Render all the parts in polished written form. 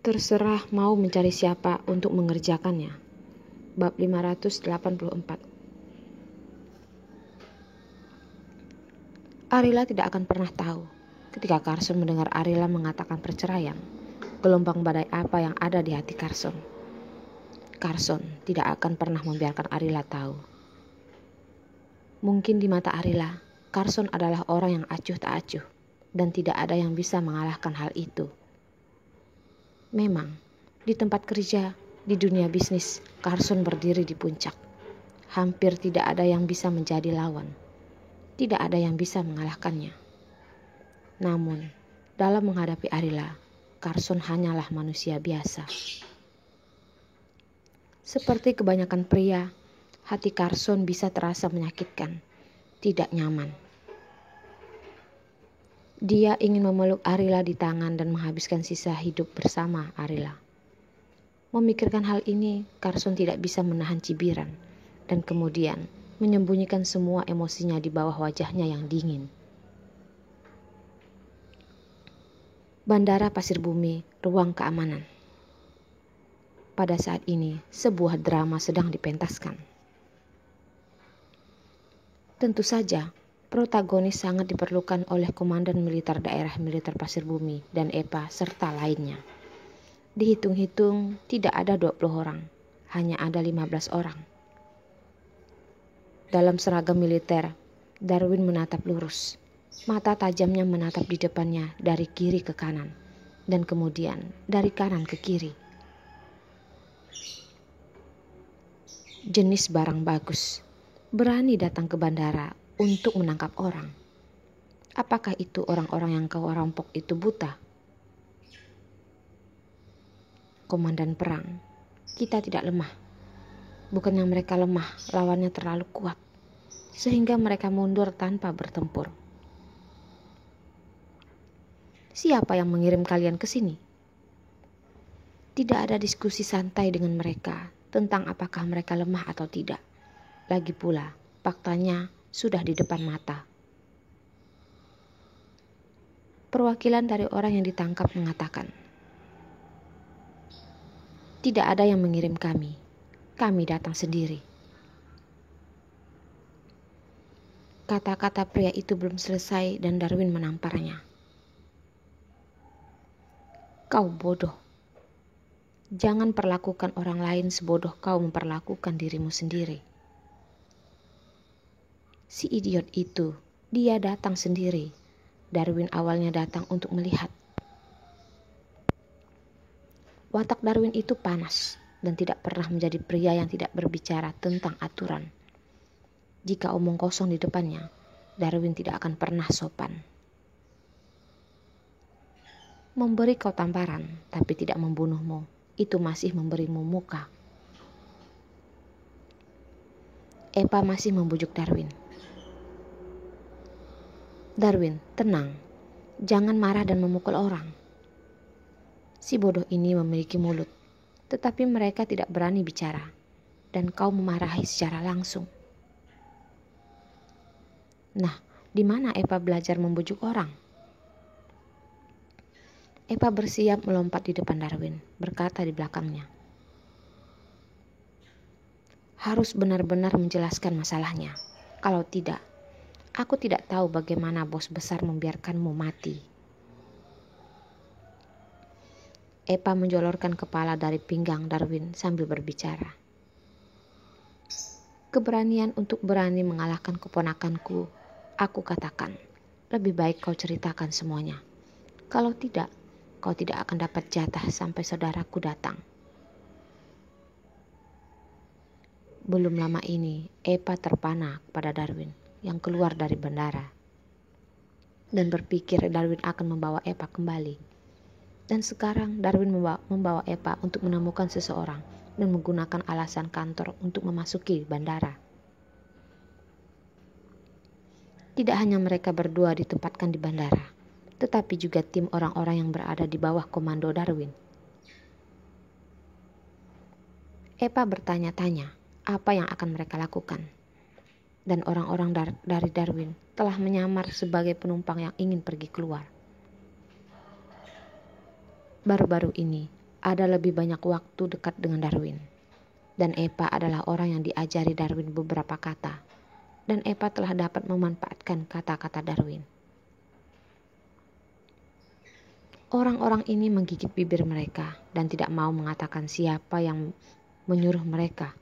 Terserah mau mencari siapa untuk mengerjakannya. Bab 584. Arila tidak akan pernah tahu ketika Carson mendengar Arila mengatakan perceraian, gelombang badai apa yang ada di hati Carson. Carson tidak akan pernah membiarkan Arila tahu. Mungkin di mata Arila, Carson adalah orang yang acuh tak acuh dan tidak ada yang bisa mengalahkan hal itu. Memang, di tempat kerja, di dunia bisnis, Carson berdiri di puncak. Hampir tidak ada yang bisa menjadi lawan. Tidak ada yang bisa mengalahkannya. Namun, dalam menghadapi Arila, Carson hanyalah manusia biasa. Seperti kebanyakan pria, hati Carson bisa terasa menyakitkan, tidak nyaman. Dia ingin memeluk Arila di tangan dan menghabiskan sisa hidup bersama Arila. Memikirkan hal ini, Carson tidak bisa menahan cibiran dan kemudian menyembunyikan semua emosinya di bawah wajahnya yang dingin. Bandara Pasir Bumi, ruang keamanan. Pada saat ini, sebuah drama sedang dipentaskan. Tentu saja, protagonis sangat diperlukan oleh Komandan Militer Daerah Militer Pasir Bumi dan EPA serta lainnya. Dihitung-hitung tidak ada 20 orang, hanya ada 15 orang. Dalam seragam militer, Darwin menatap lurus. Mata tajamnya menatap di depannya dari kiri ke kanan, dan kemudian dari kanan ke kiri. Jenis barang bagus, berani datang ke bandara untuk menangkap orang. Apakah itu orang-orang yang kau rampok itu buta? Komandan perang, kita tidak lemah. Bukannya mereka lemah, lawannya terlalu kuat, sehingga mereka mundur tanpa bertempur. Siapa yang mengirim kalian ke sini? Tidak ada diskusi santai dengan mereka tentang apakah mereka lemah atau tidak. Lagi pula, faktanya sudah di depan mata. Perwakilan dari orang yang ditangkap mengatakan, tidak ada yang mengirim kami. Kami datang sendiri. Kata-kata pria itu belum selesai dan Darwin menamparnya. Kau bodoh. Jangan perlakukan orang lain sebodoh kau memperlakukan dirimu sendiri. Si idiot itu, dia datang sendiri. Darwin awalnya datang untuk melihat. Watak Darwin itu panas dan tidak pernah menjadi pria yang tidak berbicara tentang aturan. Jika omong kosong di depannya, Darwin tidak akan pernah sopan. Memberi kau tamparan, tapi tidak membunuhmu, itu masih memberimu muka. EPA masih membujuk Darwin. Darwin, tenang. Jangan marah dan memukul orang. Si bodoh ini memiliki mulut, tetapi mereka tidak berani bicara, dan kau memarahi secara langsung. Nah, di mana EPA belajar membujuk orang? EPA bersiap melompat di depan Darwin, berkata di belakangnya. Harus benar-benar menjelaskan masalahnya. Kalau tidak, aku tidak tahu bagaimana bos besar membiarkanmu mati. EPA menjolorkan kepala dari pinggang Darwin sambil berbicara. Keberanian untuk berani mengalahkan keponakanku, aku katakan, lebih baik kau ceritakan semuanya. Kalau tidak, kau tidak akan dapat jatah sampai saudaraku datang. Belum lama ini, EPA terpana kepada Darwin yang keluar dari bandara dan berpikir Darwin akan membawa EPA kembali. Dan sekarang Darwin membawa EPA untuk menemukan seseorang dan menggunakan alasan kantor untuk memasuki bandara. Tidak hanya mereka berdua ditempatkan di bandara, tetapi juga tim orang-orang yang berada di bawah komando Darwin. EPA bertanya-tanya apa yang akan mereka lakukan. Dan orang-orang dari Darwin telah menyamar sebagai penumpang yang ingin pergi keluar. Baru-baru ini, ada lebih banyak waktu dekat dengan Darwin. Dan Epa adalah orang yang diajari Darwin beberapa kata. Dan Epa telah dapat memanfaatkan kata-kata Darwin. Orang-orang ini menggigit bibir mereka dan tidak mau mengatakan siapa yang menyuruh mereka.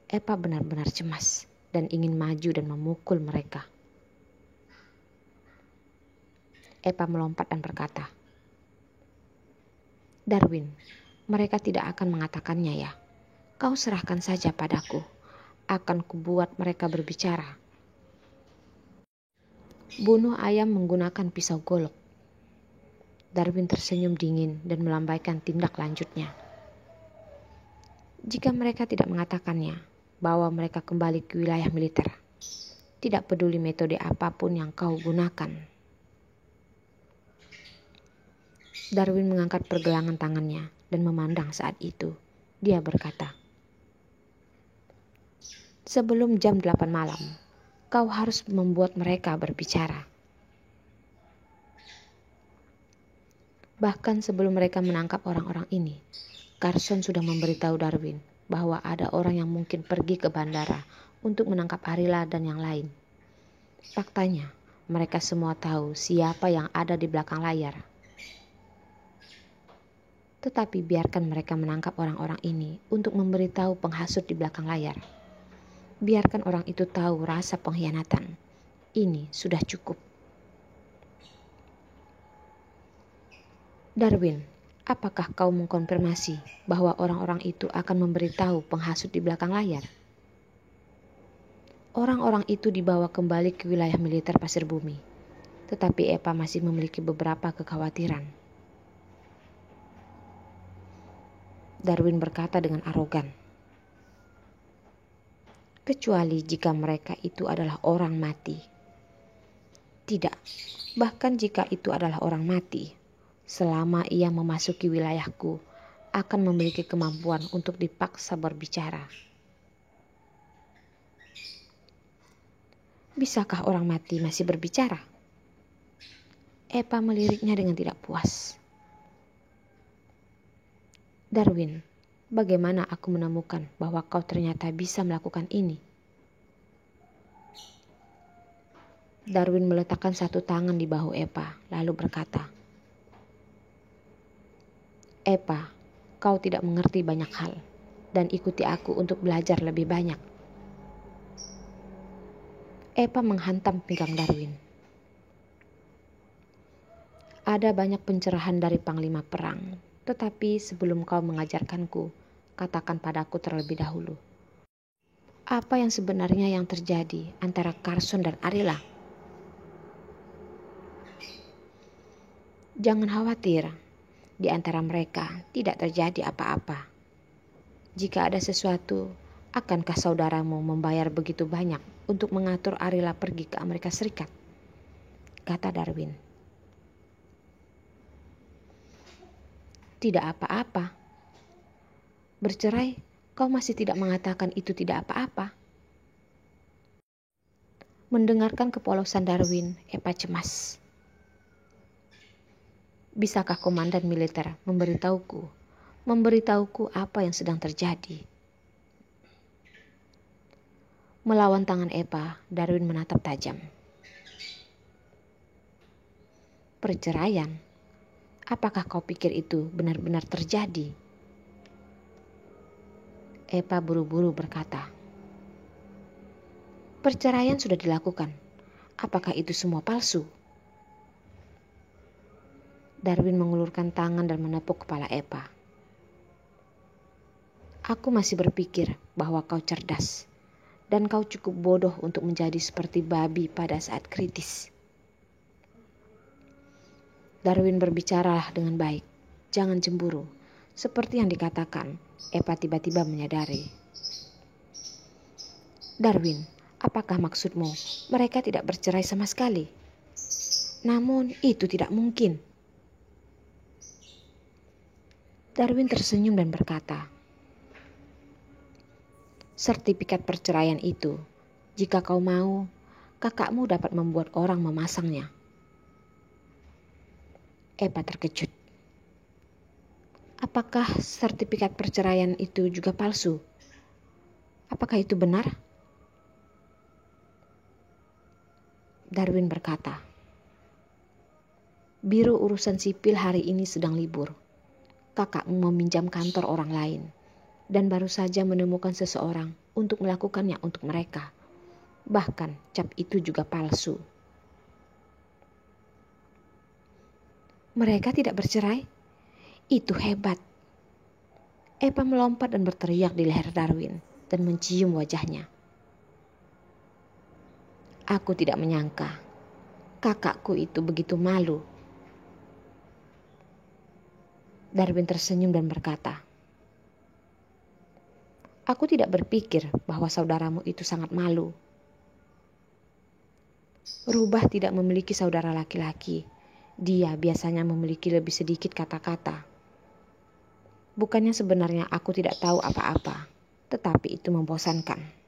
Epa benar-benar cemas dan ingin maju dan memukul mereka. Epa melompat dan berkata, "Darwin, mereka tidak akan mengatakannya ya. Kau serahkan saja padaku. Akan kubuat mereka berbicara. Bunuh ayam menggunakan pisau golok." Darwin tersenyum dingin dan melambaikan tindak lanjutnya. "Jika mereka tidak mengatakannya, bawa mereka kembali ke wilayah militer. Tidak peduli metode apapun yang kau gunakan." Darwin mengangkat pergelangan tangannya dan memandang saat itu. Dia berkata, "Sebelum jam 8 malam, kau harus membuat mereka berbicara." Bahkan sebelum mereka menangkap orang-orang ini, Carson sudah memberitahu Darwin bahwa ada orang yang mungkin pergi ke bandara untuk menangkap Arila dan yang lain. Faktanya, mereka semua tahu siapa yang ada di belakang layar. Tetapi biarkan mereka menangkap orang-orang ini untuk memberitahu penghasut di belakang layar. Biarkan orang itu tahu rasa pengkhianatan. Ini sudah cukup. "Darwin, apakah kau mengkonfirmasi bahwa orang-orang itu akan memberitahu penghasut di belakang layar?" Orang-orang itu dibawa kembali ke wilayah militer Pasir Bumi, tetapi Epa masih memiliki beberapa kekhawatiran. Darwin berkata dengan arogan, "Kecuali jika mereka itu adalah orang mati." "Tidak, bahkan jika itu adalah orang mati, selama ia memasuki wilayahku, akan memiliki kemampuan untuk dipaksa berbicara." "Bisakah orang mati masih berbicara?" Epa meliriknya dengan tidak puas. "Darwin, bagaimana aku menemukan bahwa kau ternyata bisa melakukan ini?" Darwin meletakkan satu tangan di bahu Epa, lalu berkata, "Epa, kau tidak mengerti banyak hal, dan ikuti aku untuk belajar lebih banyak." Epa menghantam pinggang Darwin. "Ada banyak pencerahan dari Panglima Perang, tetapi sebelum kau mengajarkanku, katakan padaku terlebih dahulu. Apa yang sebenarnya yang terjadi antara Carson dan Arila?" "Jangan khawatir. Di antara mereka tidak terjadi apa-apa. Jika ada sesuatu, akankah saudaramu membayar begitu banyak untuk mengatur Arila pergi ke Amerika Serikat?" kata Darwin. "Tidak apa-apa. Bercerai, kau masih tidak mengatakan itu tidak apa-apa." Mendengarkan kepolosan Darwin, Epa cemas. "Bisakah komandan militer memberitahuku apa yang sedang terjadi?" Melawan tangan Epa, Darwin menatap tajam. "Perceraian? Apakah kau pikir itu benar-benar terjadi?" Epa buru-buru berkata, "Perceraian sudah dilakukan. Apakah itu semua palsu?" Darwin mengulurkan tangan dan menepuk kepala Epa. "Aku masih berpikir bahwa kau cerdas, dan kau cukup bodoh untuk menjadi seperti babi pada saat kritis." Darwin berbicaralah dengan baik, jangan cemburu. Seperti yang dikatakan, Epa tiba-tiba menyadari. "Darwin, apakah maksudmu mereka tidak bercerai sama sekali?" "Namun itu tidak mungkin." Darwin tersenyum dan berkata, "Sertifikat perceraian itu, jika kau mau, kakakmu dapat membuat orang memasangnya." Epa terkejut. Apakah sertifikat perceraian itu juga palsu? Apakah itu benar? Darwin berkata, Biro Urusan Sipil hari ini sedang libur. Kakakmu meminjam kantor orang lain dan baru saja menemukan seseorang untuk melakukannya untuk mereka. Bahkan cap itu juga palsu. Mereka tidak bercerai? Itu hebat. Epa melompat dan berteriak di leher Darwin dan mencium wajahnya. Aku tidak menyangka kakakku itu begitu malu. Darwin tersenyum dan berkata, Aku tidak berpikir bahwa saudaramu itu sangat malu. Rubah tidak memiliki saudara laki-laki. Dia biasanya memiliki lebih sedikit kata-kata. Bukannya sebenarnya aku tidak tahu apa-apa, tetapi itu membosankan.